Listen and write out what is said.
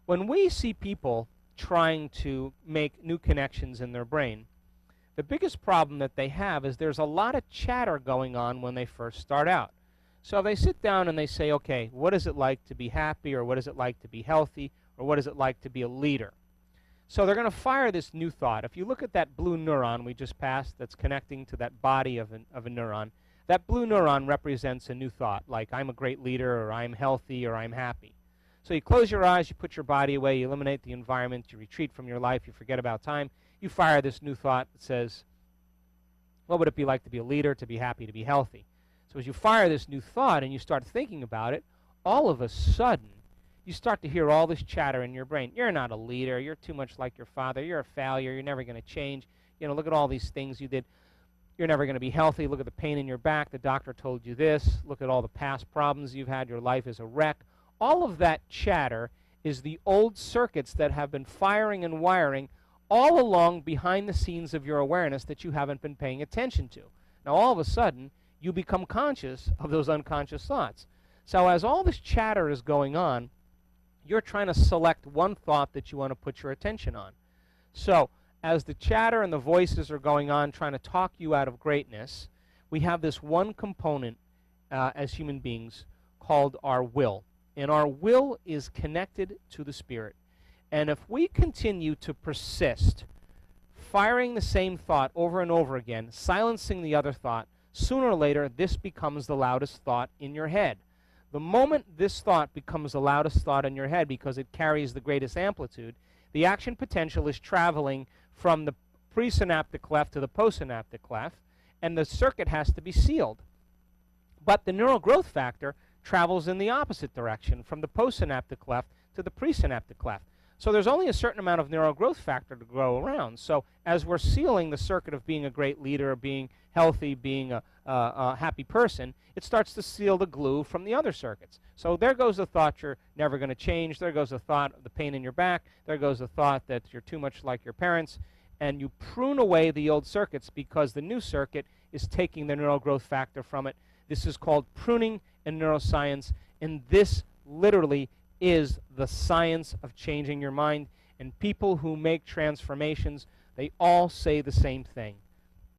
When we see people trying to make new connections in their brain, the biggest problem that they have is there's a lot of chatter going on when they first start out. So they sit down and they say, okay, what is it like to be happy, or what is it like to be healthy, or what is it like to be a leader? So they're going to fire this new thought. If you look at that blue neuron we just passed that's connecting to that body of a neuron, that blue neuron represents a new thought, like I'm a great leader, or I'm healthy, or I'm happy. So you close your eyes, you put your body away, you eliminate the environment, you retreat from your life, you forget about time, you fire this new thought that says, what would it be like to be a leader, to be happy, to be healthy? So as you fire this new thought and you start thinking about it, all of a sudden, you start to hear all this chatter in your brain. You're not a leader. You're too much like your father. You're a failure. You're never going to change. You know, look at all these things you did. You're never going to be healthy. Look at the pain in your back. The doctor told you this. Look at all the past problems you've had. Your life is a wreck. All of that chatter is the old circuits that have been firing and wiring all along behind the scenes of your awareness that you haven't been paying attention to. Now, all of a sudden, you become conscious of those unconscious thoughts. So as all this chatter is going on, you're trying to select one thought that you want to put your attention on. So as the chatter and the voices are going on trying to talk you out of greatness, we have this one component as human beings called our will. And our will is connected to the spirit. And if we continue to persist, firing the same thought over and over again, silencing the other thought, sooner or later this becomes the loudest thought in your head. The moment this thought becomes the loudest thought in your head because it carries the greatest amplitude, the action potential is traveling from the presynaptic cleft to the postsynaptic cleft, and the circuit has to be sealed. But the neural growth factor travels in the opposite direction, from the postsynaptic cleft to the presynaptic cleft. So there's only a certain amount of neural growth factor to grow around. So as we're sealing the circuit of being a great leader, being healthy, being a happy person, it starts to seal the glue from the other circuits. So there goes the thought you're never going to change. There goes the thought of the pain in your back. There goes the thought that you're too much like your parents. And you prune away the old circuits because the new circuit is taking the neural growth factor from it. This is called pruning in neuroscience, and this literally is the science of changing your mind. And people who make transformations, they all say the same thing.